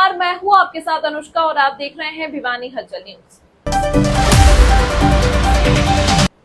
नमस्कार, मैं हूं आपके साथ अनुष्का और आप देख रहे हैं भिवानी हलचल न्यूज।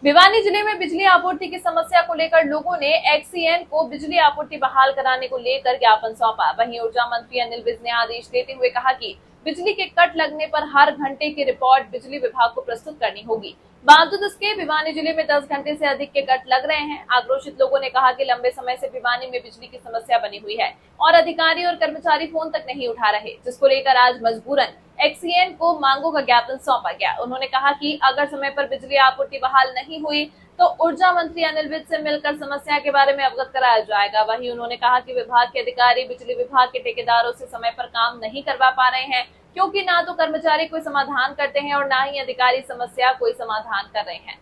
भिवानी जिले में बिजली आपूर्ति की समस्या को लेकर लोगों ने एक्सीएन को बिजली आपूर्ति बहाल कराने को लेकर ज्ञापन सौंपा। वहीं ऊर्जा मंत्री अनिल विज ने आदेश देते हुए कहा कि बिजली के कट लगने पर हर घंटे की रिपोर्ट बिजली विभाग को प्रस्तुत करनी होगी। बावजूद इसके भिवानी जिले में 10 घंटे से अधिक के कट लग रहे हैं। आक्रोशित लोगों ने कहा कि लंबे समय से भिवानी में बिजली की समस्या बनी हुई है और अधिकारी और कर्मचारी फोन तक नहीं उठा रहे, जिसको लेकर आज मजबूरन एक्सीएन को मांगों का ज्ञापन सौंपा गया। उन्होंने कहा कि अगर समय पर बिजली आपूर्ति बहाल नहीं हुई तो ऊर्जा मंत्री अनिल विज से मिलकर समस्या के बारे में अवगत कराया जाएगा। वहीं उन्होंने कहा कि विभाग के अधिकारी बिजली विभाग के ठेकेदारों से समय पर काम नहीं करवा पा रहे हैं, क्योंकि ना तो कर्मचारी कोई समाधान करते हैं और ना ही अधिकारी समस्या कोई समाधान कर रहे हैं।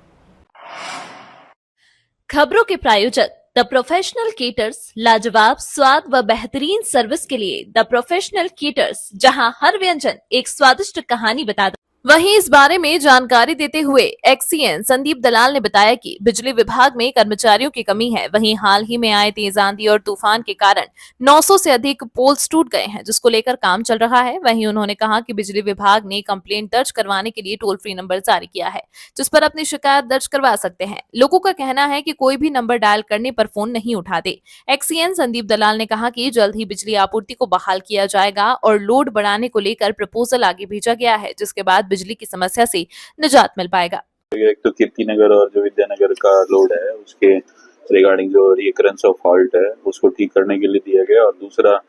खबरों के प्रायोजक द प्रोफेशनल केटर्स, लाजवाब स्वाद व बेहतरीन सर्विस के लिए द प्रोफेशनल केटर्स, जहां हर व्यंजन एक स्वादिष्ट कहानी बताता। वहीं इस बारे में जानकारी देते हुए एक्सीएन संदीप दलाल ने बताया कि बिजली विभाग में कर्मचारियों की कमी है। वहीं हाल ही में आए तेज आंधी और तूफान के कारण 900 से अधिक पोल्स टूट गए हैं, जिसको लेकर काम चल रहा है। वहीं उन्होंने कहा कि बिजली विभाग ने कंप्लेंट दर्ज करवाने के लिए टोल फ्री नंबर जारी किया है, जिस पर अपनी शिकायत दर्ज करवा सकते हैं। लोगों का कहना है कि कोई भी नंबर डायल करने पर फोन नहीं उठाते। एक्सीएन संदीप दलाल ने कहा कि जल्द ही बिजली आपूर्ति को बहाल किया जाएगा और लोड बढ़ाने को लेकर प्रपोजल आगे भेजा गया है, जिसके बाद बिजली की समस्या से निजात मिल पाएगा। एक तो कीर्ति नगर और जो विद्यानगर का लोड है उसके रिगार्डिंग जो रिकरेंस ऑफ फॉल्ट है उसको ठीक करने के लिए दिया गया, और दूसरा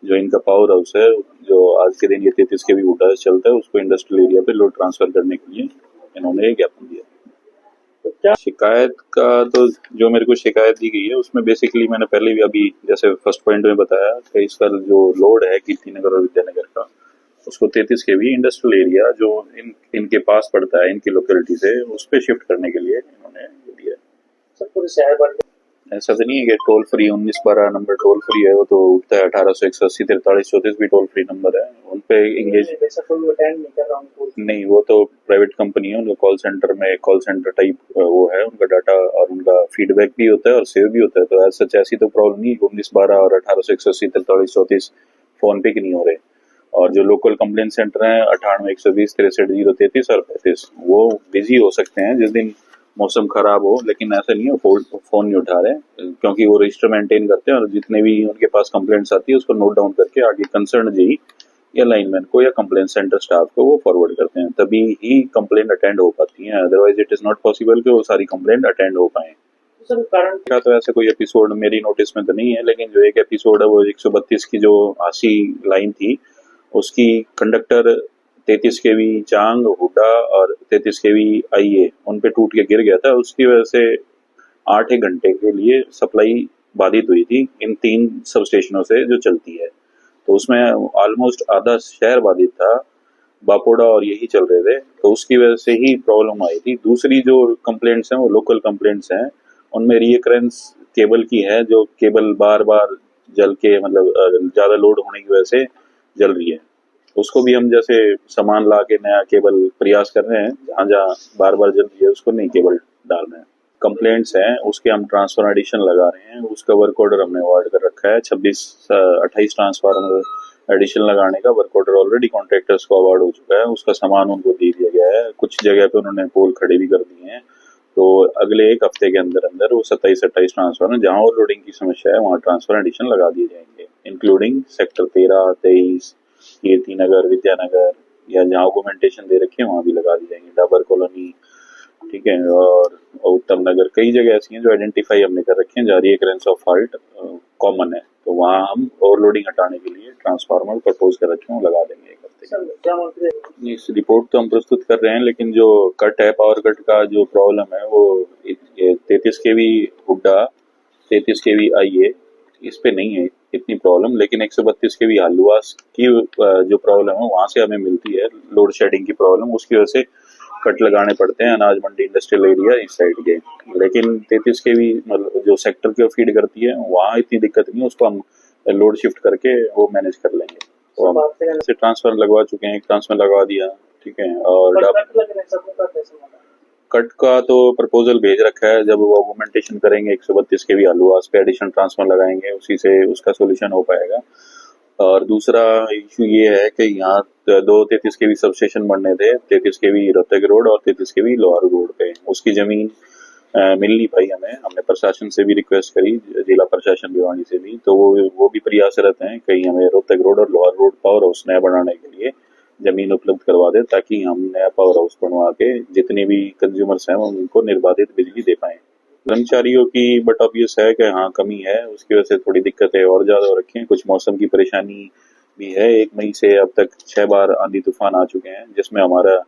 जो इनका पावर हाउस है जो आज के दिन ये 33 के भी वोल्टेज चलता है उसको इंडस्ट्रियल एरिया पे लोड ट्रांसफर करने के लिए इन्होंने एक ज्ञापन दिया। तो क्या शिकायत का, तो जो मेरे को शिकायत दी गई है उसमें बेसिकली मैंने पहले भी अभी जैसे फर्स्ट पॉइंट में बताया कि इसका जो लोड है कीर्ति नगर और विद्यानगर का उसको 33 के भी इंडस्ट्रियल एरिया जो इनके पास पड़ता है इनकी लोकेलिटी से उस पर शिफ्ट करने के लिए इन्होंने दिया। सर पूरे शहर भर ऐसा तो नहीं है कि toll free 1912 number toll free है, वो तो उठता है 1800 180 43 34 भी टोल फ्री नंबर है, उन पे इंगेज नहीं, वो तो प्राइवेट कंपनी है, उनका कॉल सेंटर में कॉल सेंटर टाइप वो है, उनका डाटा और उनका फीडबैक भी होता है और सेव भी होता है। तो ऐसा ऐसी तो प्रॉब्लम नहीं 1912 और 1800 180 43 34 फोन पे की नहीं हो रहे। और जो लोकल कंप्लेंट सेंटर है 98 120 63 033 और 35 वो बिजी हो सकते हैं जिस दिन मौसम खराब हो, लेकिन ऐसा नहीं है फोन नहीं उठा रहे, क्योंकि वो रजिस्टर मेंटेन करते हैं और जितने भी उनके पास कंप्लेंट्स आती है उसको नोट डाउन करके आगे कंसर्न जी या लाइनमैन को या कंप्लेंट सेंटर स्टाफ को वो फॉरवर्ड करते हैं, तभी ही कंप्लेंट अटेंड हो पाती है। Otherwise it is not possible कि वो सारी कंप्लेंट अटेंड हो पाए। का तो ऐसे कोई एपिसोड मेरी नोटिस में तो नहीं है, लेकिन जो एक एपिसोड है वो 132 की जो आसी लाइन थी उसकी कंडक्टर 33 केवी चांग हुडा और 33 केवी आईए उन पे टूट के गिर गया था। उसकी वजह से 8 घंटे के लिए सप्लाई बाधित हुई थी इन 3 सब स्टेशनों से जो चलती है, तो उसमें ऑलमोस्ट आधा शहर बाधित था, बापोड़ा और यही चल रहे थे, तो उसकी वजह से ही प्रॉब्लम आई थी। दूसरी जो कंप्लेंट्स हैं वो लोकल कंप्लेंट्स हैं, उनमें रिकरेंस केबल की है, जो केबल बार बार जल के मतलब ज्यादा लोड होने की वजह से जल रही है, उसको भी हम जैसे सामान ला के नया केबल प्रयास कर रहे हैं, जहाँ जहाँ बार बार जल रही है उसको नहीं केबल डाल रहे हैं। कंप्लेंट्स हैं उसके हम ट्रांसफर एडिशन लगा रहे हैं, उसका वर्क ऑर्डर हमने अवार्ड कर रखा है। 28 ट्रांसफार्मर एडिशन लगाने का वर्क ऑर्डर ऑलरेडी कॉन्ट्रैक्टर्स को अवार्ड हो चुका है, उसका सामान उनको दे दिया गया है। कुछ जगह पे उन्होंने पोल खड़े भी कर दिए हैं, तो अगले एक हफ्ते के अंदर अंदर वो 27-28 ट्रांसफार्मर जहाँ ओवरलोडिंग की समस्या है वहाँ ट्रांसफर एडिशन लगा दिए जाएंगे, इंक्लूडिंग सेक्टर 13, 23, कीर्ति नगर, विद्यानगर या जहाँ ऑगमेंटेशन दे रखे हैं वहाँ भी लगा दी जाएंगे, डाबर कॉलोनी, ठीक है, और उत्तम नगर, कई जगह ऐसी हैं जो आइडेंटिफाई हमने कर रखे हैं जहाँ रिकरेंस ऑफ फॉल्ट कॉमन है, तो वहाँ हम ओवरलोडिंग हटाने के लिए ट्रांसफार्मर प्रपोज कर रखे हैं, लगा देंगे एक हफ्ते। इस रिपोर्ट तो हम प्रस्तुत कर रहे हैं, लेकिन जो कट है पावर कट का जो प्रॉब्लम है वो 33 केवी हुड्डा 33 केवी आईए इस पे नहीं है इतनी प्रॉब्लम, लेकिन 132 केवी हालुआस की जो प्रॉब्लम है वहां से हमें मिलती है लोड शेडिंग की प्रॉब्लम, उसकी वजह से कट लगाने पड़ते हैं अनाज मंडी इंडस्ट्रियल एरिया इस साइड के। लेकिन 33 केवी मतलब जो सेक्टर को फीड करती है वहाँ इतनी दिक्कत नहीं है, उसको हम लोड शिफ्ट करके वो मैनेज कर लेंगे। तो हम से ट्रांसफर लगवा चुके हैं, एक ट्रांसफर लगवा दिया, ठीक है, और कट का तो प्रपोजल भेज रखा है, जब वो ऑगमेंटेशन करेंगे 132 के भी आलूआस पे एडिशनल ट्रांसफर लगाएंगे, उसी से उसका सोल्यूशन हो पाएगा। और दूसरा इशू ये है कि यहाँ 2 33 केवी सबस्टेशन बनने थे, 33 केवी रोहतक रोड और 33 केवी लोहारू रोड पे। उसकी जमीन मिल नहीं पाई हमें। हमने प्रशासन से भी रिक्वेस्ट करी, जिला प्रशासन भिवानी से भी, तो वो भी प्रयासरत हैं कहीं हमें रोहतक रोड और लोहारू रोड पावर हाउस नया बनाने के लिए जमीन उपलब्ध करवा दे, ताकि हम नया पावर हाउस बनवा के जितने भी कंज्यूमर्स हैं उनको निर्बाधित बिजली दे पाएं। कर्मचारियों की बट ऑब्वियस है कि हाँ कमी है, उसकी वजह से थोड़ी दिक्कतें और ज्यादा हो रखी हैं। कुछ मौसम की परेशानी भी है। 1 मई से अब तक 6 बार आंधी तूफान आ चुके हैं, जिसमें हमारा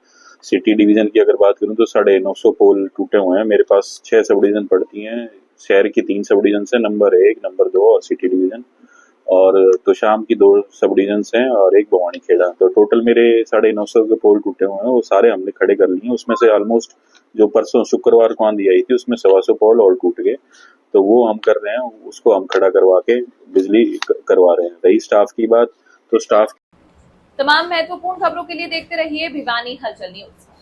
सिटी डिवीजन की अगर बात करूं तो 950 पोल टूटे हुए हैं। मेरे पास 6 सब डिवीजन पड़ती हैं। शहर की 3 सब डिवीजन है, नंबर 1, नंबर 2 और सिटी डिवीजन, और तो शाम की 2 सब डिवीजन हैं और एक भवानी खेड़ा। तो टोटल मेरे 950 के पोल टूटे हुए हैं, वो सारे हमने खड़े कर लिए। उसमें से ऑलमोस्ट जो परसों शुक्रवार को आंधी आई थी उसमें 125 पोल और टूट गए, तो वो हम कर रहे हैं, उसको हम खड़ा करवा के बिजली करवा रहे हैं। रही स्टाफ की बात, तो स्टाफ तमाम महत्वपूर्ण खबरों के लिए देखते रहिए भिवानी हलचल न्यूज।